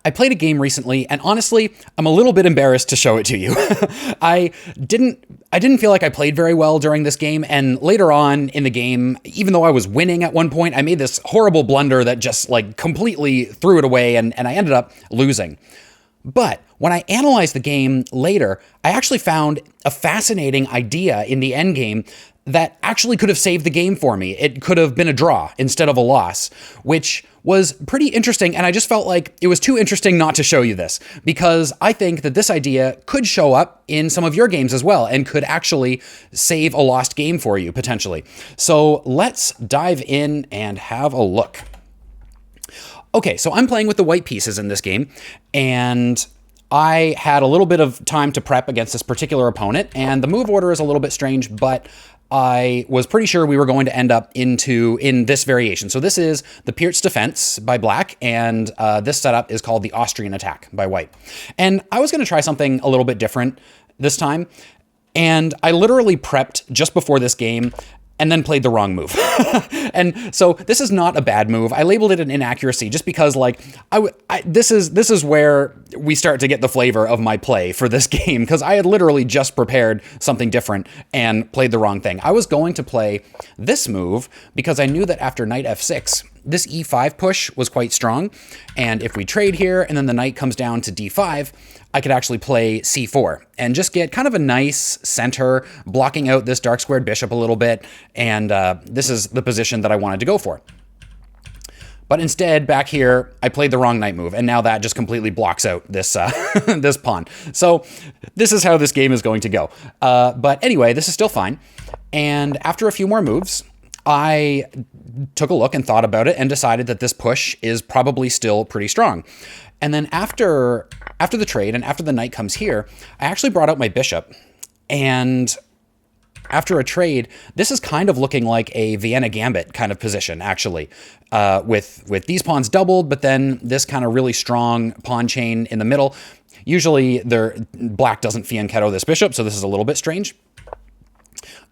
I played a game recently, and honestly, I'm a little bit embarrassed to show it to you. I didn't feel like I played very well during this game, and later on in the game, even though I was winning at one point, I made this horrible blunder that just like completely threw it away, and I ended up losing. But when I analyzed the game later, I actually found a fascinating idea in the endgame that actually could have saved the game for me. It could have been a draw instead of a loss, which was pretty interesting. And I just felt like it was too interesting not to show you this, because I think that this idea could show up in some of your games as well and could actually save a lost game for you potentially. So let's dive in and have a look. Okay, so I'm playing with the white pieces in this game, and I had a little bit of time to prep against this particular opponent, and the move order is a little bit strange, but I was pretty sure we were going to end up in this variation. So this is the Pierce Defense by black, and this setup is called the Austrian Attack by white. And I was going to try something a little bit different this time, and I literally prepped just before this game and then played the wrong move. And so this is not a bad move. I labeled it an inaccuracy just because like this is where we start to get the flavor of my play for this game, because I had literally just prepared something different and played the wrong thing. I was going to play this move because I knew that after knight f6, this e5 push was quite strong. And if we trade here and then the knight comes down to d5, I could actually play c4 and just get kind of a nice center, blocking out this dark squared bishop a little bit. And this is the position that I wanted to go for. But instead, back here, I played the wrong knight move, and now that just completely blocks out this this pawn. So this is how this game is going to go. But anyway, this is still fine. And after a few more moves, I took a look and thought about it and decided that this push is probably still pretty strong. And then after the trade and after the knight comes here, I actually brought out my bishop. And after a trade, this is kind of looking like a Vienna Gambit kind of position, actually, with these pawns doubled, but then this kind of really strong pawn chain in the middle. Usually black doesn't fianchetto this bishop, so this is a little bit strange.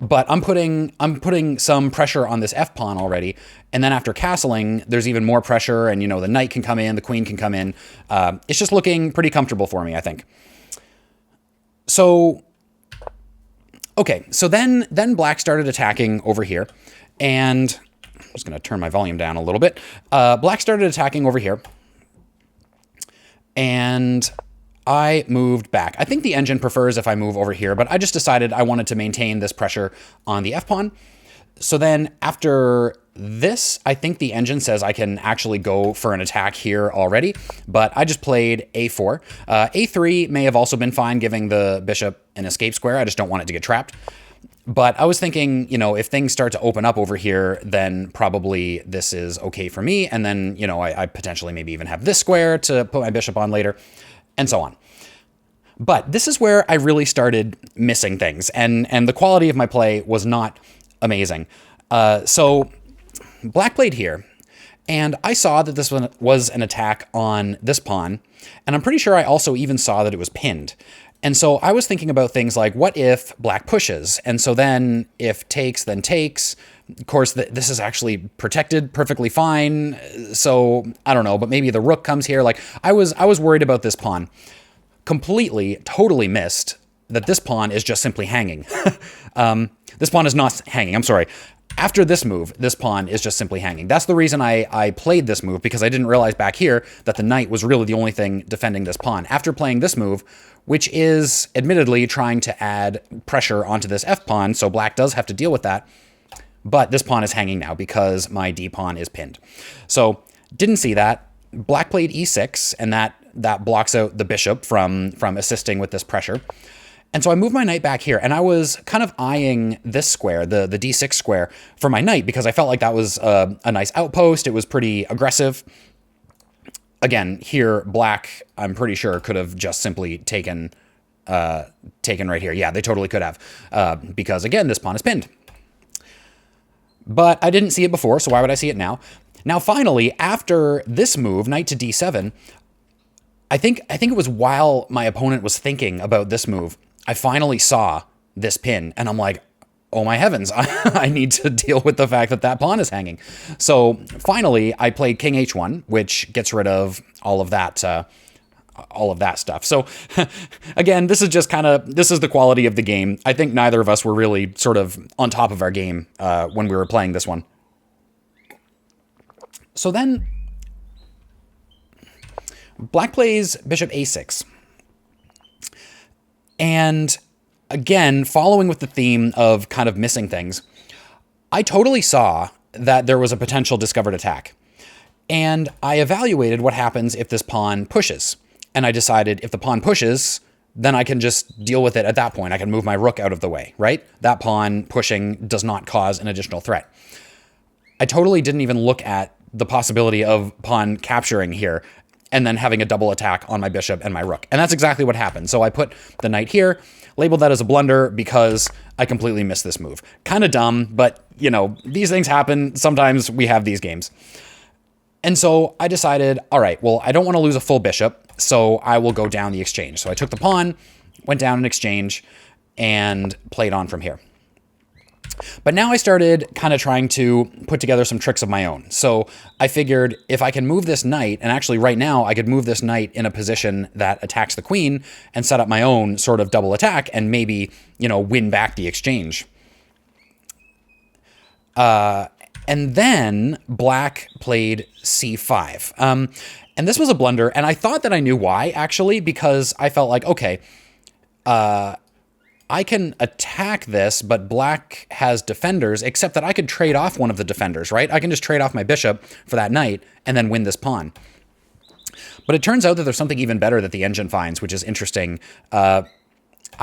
But I'm putting some pressure on this f pawn already, and then after castling, there's even more pressure, and the knight can come in, the queen can come in. It's just looking pretty comfortable for me, I think. So, okay, so then black started attacking over here, and I'm just going to turn my volume down a little bit. Black started attacking over here, and I moved back. I think the engine prefers if I move over here, but I just decided I wanted to maintain this pressure on the f-pawn. So then after this, I think the engine says I can actually go for an attack here already, but I just played a4. A3 may have also been fine, giving the bishop an escape square. I just don't want it to get trapped. But I was thinking, if things start to open up over here, then probably this is okay for me. And then, I potentially maybe even have this square to put my bishop on later, and so on. But this is where I really started missing things, and the quality of my play was not amazing. So black played here, and I saw that this one was an attack on this pawn, and I'm pretty sure I also even saw that it was pinned. And so I was thinking about things like, what if black pushes? And so then if takes, then takes. Of course, this is actually protected perfectly fine. So I don't know, but maybe the rook comes here. Like I was worried about this pawn. Totally missed that this pawn is just simply hanging. This pawn is not hanging. I'm sorry. After this move, this pawn is just simply hanging. That's the reason I played this move, because I didn't realize back here that the knight was really the only thing defending this pawn. After playing this move, which is admittedly trying to add pressure onto this f-pawn, so black does have to deal with that, but this pawn is hanging now because my d-pawn is pinned. So didn't see that. Black played e6, and that blocks out the bishop from assisting with this pressure. And so I moved my knight back here, and I was kind of eyeing this square, the d6 square, for my knight, because I felt like that was a nice outpost. It was pretty aggressive. Again, here, black, I'm pretty sure, could have just simply taken right here. Yeah, they totally could have, because, again, this pawn is pinned. But I didn't see it before, so why would I see it now? Now, finally, after this move, knight to d7, I think it was while my opponent was thinking about this move, I finally saw this pin, and I'm like, oh my heavens, I need to deal with the fact that that pawn is hanging. So finally, I played king h1, which gets rid of all of that stuff. So again, this is the quality of the game. I think neither of us were really sort of on top of our game when we were playing this one. So then black plays bishop a6. And again, following with the theme of kind of missing things, I totally saw that there was a potential discovered attack. And I evaluated what happens if this pawn pushes. And I decided if the pawn pushes, then I can just deal with it at that point. I can move my rook out of the way, right? That pawn pushing does not cause an additional threat. I totally didn't even look at the possibility of pawn capturing here and then having a double attack on my bishop and my rook. And that's exactly what happened. So I put the knight here, labeled that as a blunder because I completely missed this move. Kind of dumb, but you know, these things happen. Sometimes we have these games. And so I decided, all right, well, I don't want to lose a full bishop, so I will go down the exchange. So I took the pawn, went down an exchange, and played on from here. But now I started kind of trying to put together some tricks of my own. So I figured if I can move this knight, and actually right now I could move this knight in a position that attacks the queen and set up my own sort of double attack and maybe, you know, win back the exchange. And then black played c5. And this was a blunder, and I thought that I knew why, actually, because I felt like, okay, I can attack this, but black has defenders, except that I could trade off one of the defenders, right? I can just trade off my bishop for that knight and then win this pawn. But it turns out that there's something even better that the engine finds, which is interesting. I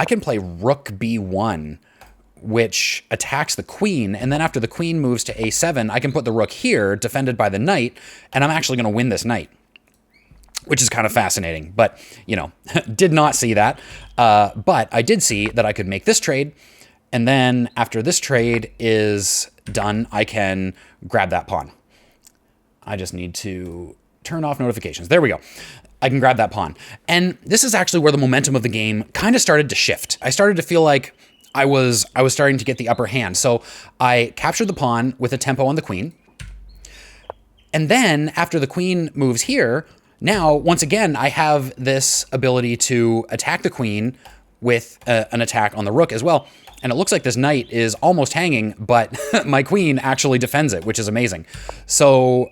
can play rook b1, which attacks the queen, and then after the queen moves to a7, I can put the rook here, defended by the knight, and I'm actually going to win this knight, which is kind of fascinating, but, you know, did not see that. But I did see that I could make this trade, and then after this trade is done, I can grab that pawn. I just need to turn off notifications. There we go. I can grab that pawn. And this is actually where the momentum of the game kind of started to shift. I started to feel like I was starting to get the upper hand. So I captured the pawn with a tempo on the queen. And then after the queen moves here, now, once again, I have this ability to attack the queen with an attack on the rook as well. And it looks like this knight is almost hanging, but my queen actually defends it, which is amazing. So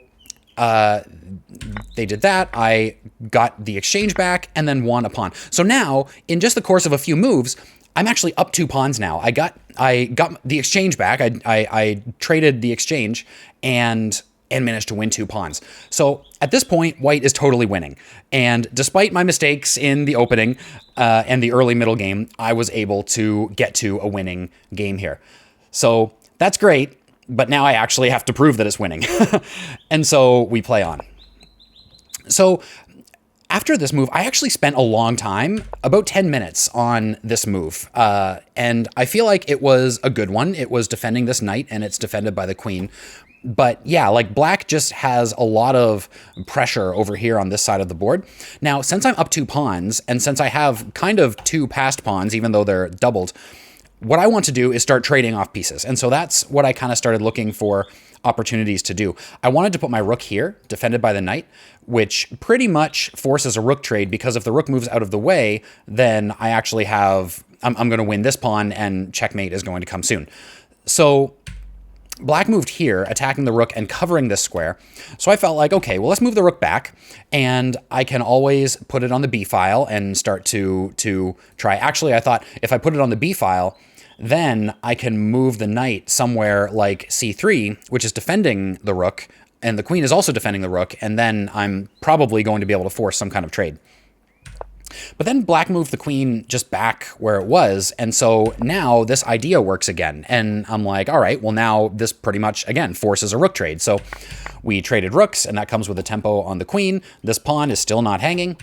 they did that. I got the exchange back and then won a pawn. So now, in just the course of a few moves, I'm actually up 2 pawns now. I got the exchange back. I traded the exchange and managed to win 2 pawns. So at this point, white is totally winning. And despite my mistakes in the opening and the early middle game, I was able to get to a winning game here. So that's great, but now I actually have to prove that it's winning. And so we play on. So after this move, I actually spent a long time, about 10 minutes on this move. And I feel like it was a good one. It was defending this knight, and it's defended by the queen. But yeah, like black just has a lot of pressure over here on this side of the board. Now, since I'm up 2 pawns, and since I have kind of 2 passed pawns, even though they're doubled, what I want to do is start trading off pieces. And so that's what I kind of started looking for opportunities to do. I wanted to put my rook here, defended by the knight, which pretty much forces a rook trade, because if the rook moves out of the way, then I actually have, I'm going to win this pawn and checkmate is going to come soon. So black moved here, attacking the rook and covering this square. So I felt like, okay, well, let's move the rook back, and I can always put it on the b file and start to try. Actually, I thought if I put it on the b file, then I can move the knight somewhere like c3, which is defending the rook, and the queen is also defending the rook, and then I'm probably going to be able to force some kind of trade. But then black moved the queen just back where it was, and so now this idea works again. And I'm like, all right, well, now this pretty much, again, forces a rook trade. So we traded rooks, and that comes with a tempo on the queen. This pawn is still not hanging,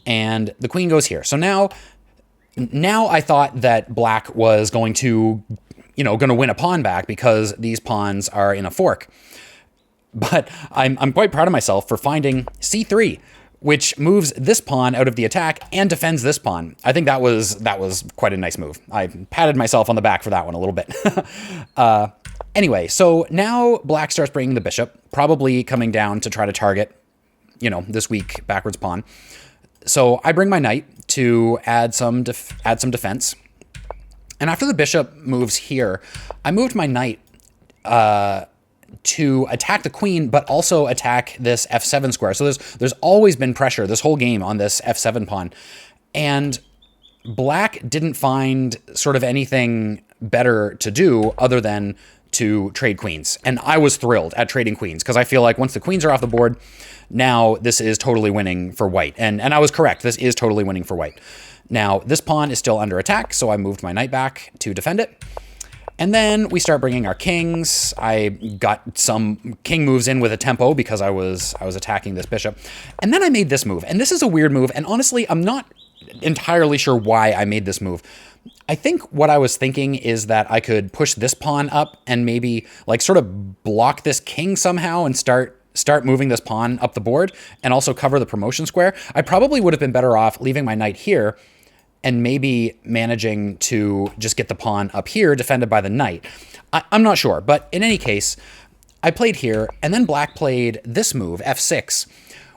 and the queen goes here. So now I thought that black was going to, going to win a pawn back because these pawns are in a fork. But I'm quite proud of myself for finding c3, which moves this pawn out of the attack and defends this pawn. I think that was quite a nice move. I patted myself on the back for that one a little bit. Anyway, so now black starts bringing the bishop, probably coming down to try to target, this weak backwards pawn. So I bring my knight to add some defense. And after the bishop moves here, I moved my knight to attack the queen, but also attack this f7 square. So there's always been pressure this whole game on this f7 pawn. And black didn't find sort of anything better to do other than to trade queens. And I was thrilled at trading queens because I feel like once the queens are off the board, now this is totally winning for white. And I was correct. This is totally winning for white. Now, this pawn is still under attack, so I moved my knight back to defend it. And then we start bringing our kings. I got some king moves in with a tempo because I was attacking this bishop. And then I made this move. And this is a weird move. And honestly, I'm not entirely sure why I made this move. I think what I was thinking is that I could push this pawn up and maybe like sort of block this king somehow and start moving this pawn up the board and also cover the promotion square. I probably would have been better off leaving my knight here and maybe managing to just get the pawn up here defended by the knight. I'm not sure, but in any case, I played here, and then black played this move, f6,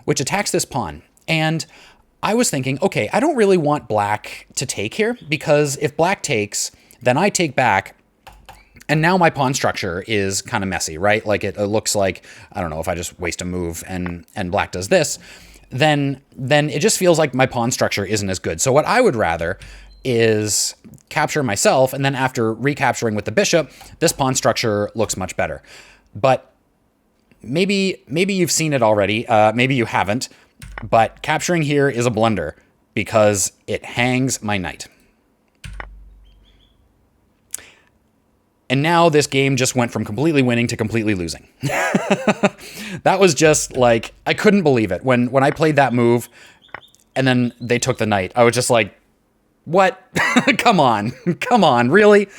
which attacks this pawn. And I was thinking, okay, I don't really want black to take here, because if black takes, then I take back, and now my pawn structure is kind of messy, right? Like it looks like, I don't know, if I just waste a move and black does this, then it just feels like my pawn structure isn't as good. So what I would rather is capture myself, and then after recapturing with the bishop, this pawn structure looks much better. But maybe you've seen it already, maybe you haven't, but capturing here is a blunder because it hangs my knight. And now this game just went from completely winning to completely losing. That was just like, I couldn't believe it. When I played that move and then they took the knight, I was just like, what? Come on, really?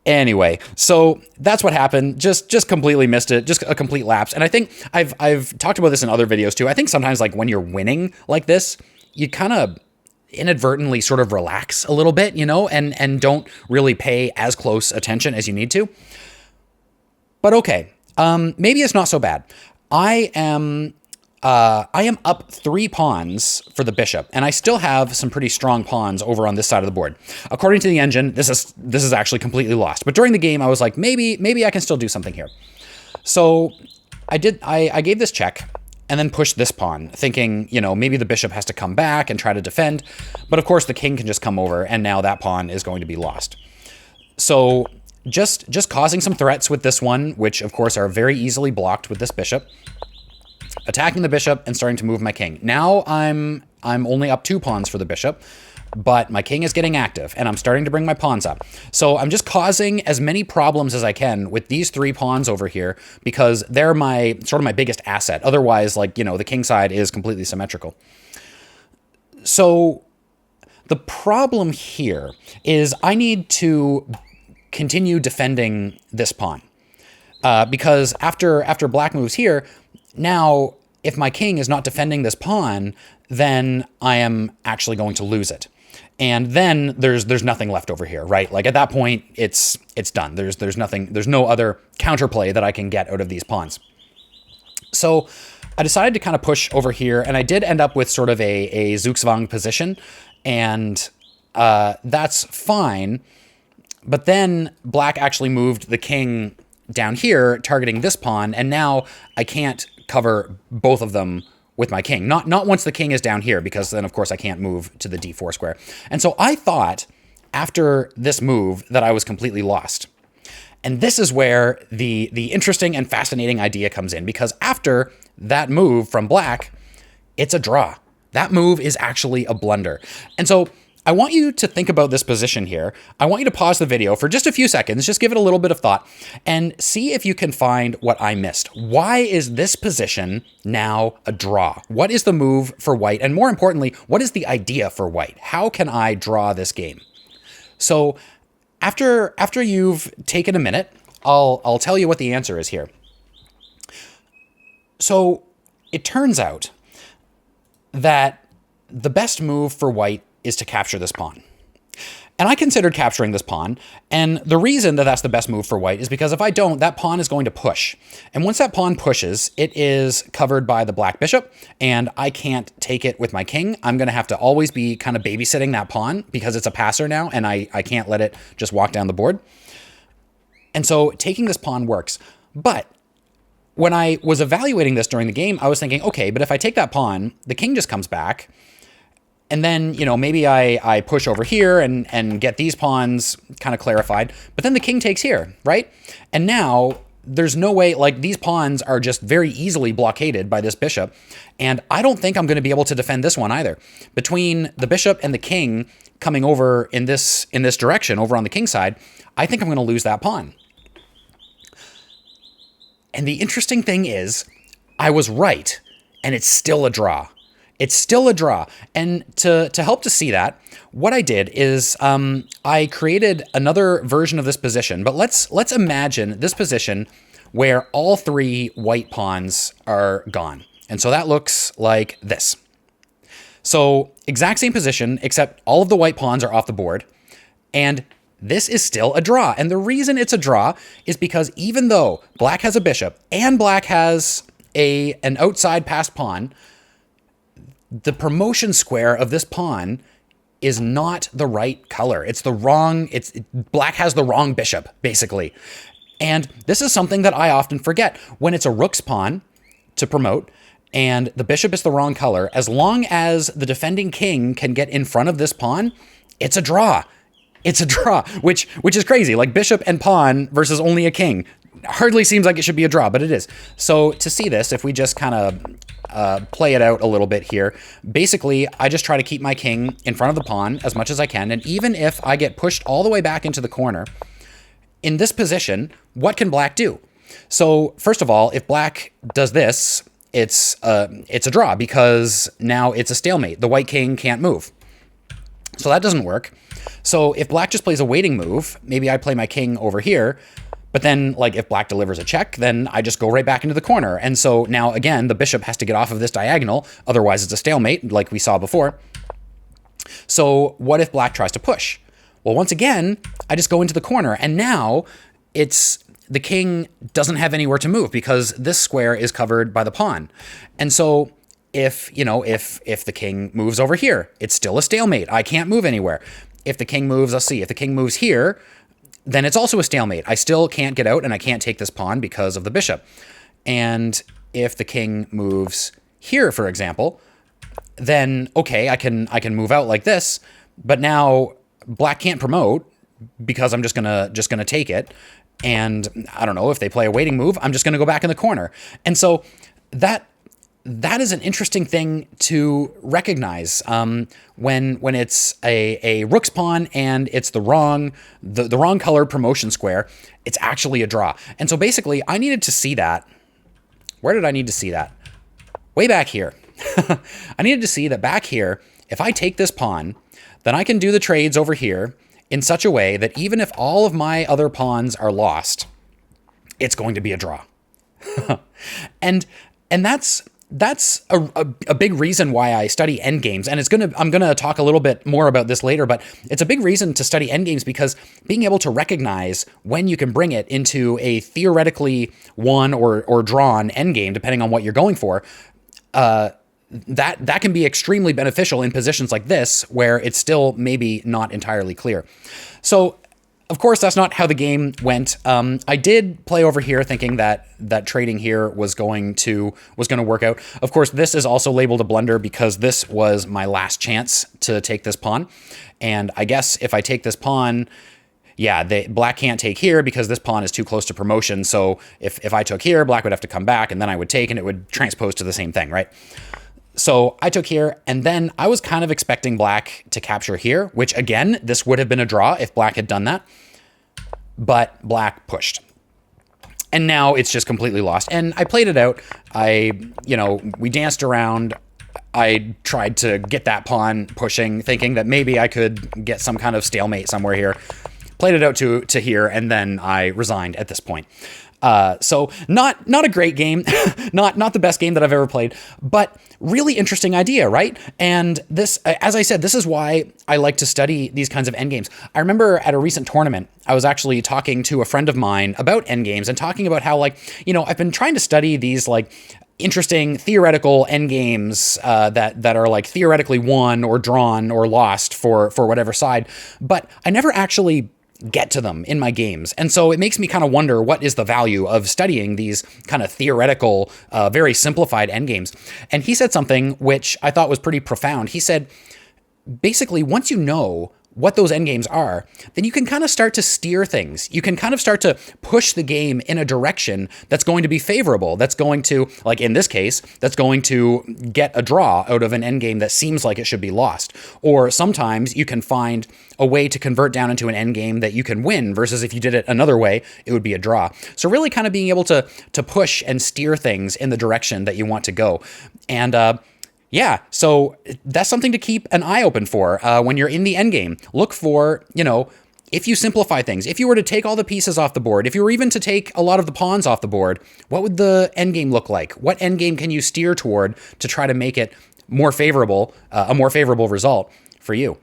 Anyway, so that's what happened. Just completely missed it. Just a complete lapse. And I think I've talked about this in other videos too. I think sometimes like when you're winning like this, you kind of inadvertently sort of relax a little bit, and don't really pay as close attention as you need to. But okay, maybe it's not so bad. I am up 3 pawns for the bishop, and I still have some pretty strong pawns over on this side of the board. According to the engine, this is actually completely lost. But during the game, I was like, maybe I can still do something here. So I gave this check and then pushed this pawn, thinking, maybe the bishop has to come back and try to defend. But of course, the king can just come over, and now that pawn is going to be lost. So just causing some threats with this one, which of course are very easily blocked with this bishop. Attacking the bishop and starting to move my king. Now I'm only up 2 pawns for the bishop, but my king is getting active and I'm starting to bring my pawns up. So I'm just causing as many problems as I can with these 3 pawns over here because they're my sort of my biggest asset. Otherwise, the king side is completely symmetrical. So the problem here is I need to continue defending this pawn because after black moves here, now, if my king is not defending this pawn, then I am actually going to lose it. And then there's nothing left over here, right? Like at that point, it's done. There's nothing, there's no other counterplay that I can get out of these pawns. So I decided to kind of push over here, and I did end up with sort of a Zugzwang position, and that's fine. But then black actually moved the king down here, targeting this pawn, and now I can't cover both of them with my king. Not once the king is down here, because then of course I can't move to the d4 square. And so I thought after this move that I was completely lost. And this is where the interesting and fascinating idea comes in, because after that move from black, it's a draw. That move is actually a blunder. And so I want you to think about this position here. I want you to pause the video for just a few seconds, just give it a little bit of thought, and see if you can find what I missed. Why is this position now a draw? What is the move for white? And more importantly, what is the idea for white? How can I draw this game? So after you've taken a minute, I'll tell you what the answer is here. So it turns out that the best move for white is to capture this pawn. And I considered capturing this pawn, and the reason that that's the best move for white is because if I don't, that pawn is going to push. And once that pawn pushes, it is covered by the black bishop, and I can't take it with my king. I'm going to have to always be kind of babysitting that pawn because it's a passer now, and I can't let it just walk down the board. And so taking this pawn works. But when I was evaluating this during the game, I was thinking, okay, but if I take that pawn, the king just comes back. And then, you know, maybe I push over here and get these pawns kind of clarified. But then the king takes here, right? And now there's no way, like these pawns are just very easily blockaded by this bishop. And I don't think I'm going to be able to defend this one either. Between the bishop and the king coming over in this direction, over on the king side, I think I'm going to lose that pawn. And the interesting thing is, I was right, and it's still a draw. It's still a draw. And to help to see that, what I did is I created another version of this position. But let's imagine this position where all three white pawns are gone. And so that looks like this. So exact same position, except all of the white pawns are off the board. And this is still a draw. And the reason it's a draw is because even though black has a bishop and black has an outside passed pawn, the promotion square of this pawn is not the right color. It's the wrong, black has the wrong bishop, basically. And this is something that I often forget. When it's a rook's pawn to promote, and the bishop is the wrong color, as long as the defending king can get in front of this pawn, it's a draw. It's a draw, which is crazy. Like bishop and pawn versus only a king. Hardly seems like it should be a draw, but it is. So to see this, if we just kind of play it out a little bit here, basically, I just try to keep my king in front of the pawn as much as I can. And even if I get pushed all the way back into the corner, in this position, what can black do? So first of all, if black does this, it's a draw because now it's a stalemate. The white king can't move. So that doesn't work. So if black just plays a waiting move, maybe I play my king over here, but then, like, if black delivers a check, then I just go right back into the corner. And so now, again, the bishop has to get off of this diagonal. Otherwise, it's a stalemate, like we saw before. So what if black tries to push? Well, once again, I just go into the corner. And now the king doesn't have anywhere to move because this square is covered by the pawn. And so if the king moves over here, it's still a stalemate. I can't move anywhere. If the king moves, let's see, if the king moves here, then it's also a stalemate. I still can't get out and I can't take this pawn because of the bishop. And if the king moves here, for example, then okay, I can move out like this, but now black can't promote because I'm just gonna take it. And I don't know, if they play a waiting move, I'm just gonna go back in the corner. And so that is an interesting thing to recognize when it's a rook's pawn and it's the wrong color promotion square. It's actually a draw. And so basically, I needed to see that. Where did I need to see that? Way back here. I needed to see that back here, if I take this pawn, then I can do the trades over here in such a way that even if all of my other pawns are lost, it's going to be a draw. and that's a big reason why I study endgames. And I'm gonna talk a little bit more about this later, but it's a big reason to study endgames because being able to recognize when you can bring it into a theoretically won or drawn endgame, depending on what you're going for, that can be extremely beneficial in positions like this, where it's still maybe not entirely clear. So, of course, that's not how the game went. I did play over here thinking that trading here was going to work out. Of course, this is also labeled a blunder because this was my last chance to take this pawn. And I guess if I take this pawn, yeah, black can't take here because this pawn is too close to promotion. So if I took here, black would have to come back and then I would take and it would transpose to the same thing, right? So I took here, and then I was kind of expecting black to capture here, which again, this would have been a draw if black had done that, but black pushed. And now it's just completely lost. And I played it out. We danced around. I tried to get that pawn pushing, thinking that maybe I could get some kind of stalemate somewhere here. Played it out to here, and then I resigned at this point. So not a great game, not the best game that I've ever played, but really interesting idea, right? And this, as I said, this is why I like to study these kinds of endgames. I remember at a recent tournament, I was actually talking to a friend of mine about endgames and talking about how, like, I've been trying to study these, like, interesting theoretical endgames that are, like, theoretically won or drawn or lost for whatever side, but I never actually get to them in my games. And so it makes me kind of wonder, what is the value of studying these kind of theoretical, very simplified endgames? And he said something which I thought was pretty profound. He said, basically, once you know what those endgames are, then you can kind of start to steer things. You can kind of start to push the game in a direction that's going to be favorable. That's going to, like in this case, that's going to get a draw out of an endgame that seems like it should be lost. Or sometimes you can find a way to convert down into an endgame that you can win, versus if you did it another way, it would be a draw. So really kind of being able to push and steer things in the direction that you want to go. And yeah, so that's something to keep an eye open for when you're in the end game. Look for, if you simplify things, if you were to take all the pieces off the board, if you were even to take a lot of the pawns off the board, what would the end game look like? What end game can you steer toward to try to make it more favorable, a more favorable result for you?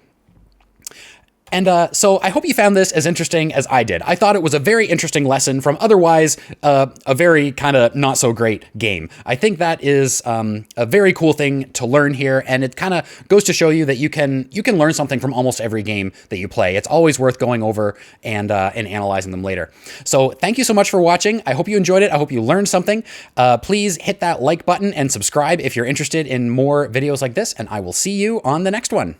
And so I hope you found this as interesting as I did. I thought it was a very interesting lesson from otherwise a very kind of not so great game. I think that is a very cool thing to learn here, and it kind of goes to show you that you can learn something from almost every game that you play. It's always worth going over and analyzing them later. So thank you so much for watching. I hope you enjoyed it. I hope you learned something. Please hit that like button and subscribe if you're interested in more videos like this, and I will see you on the next one.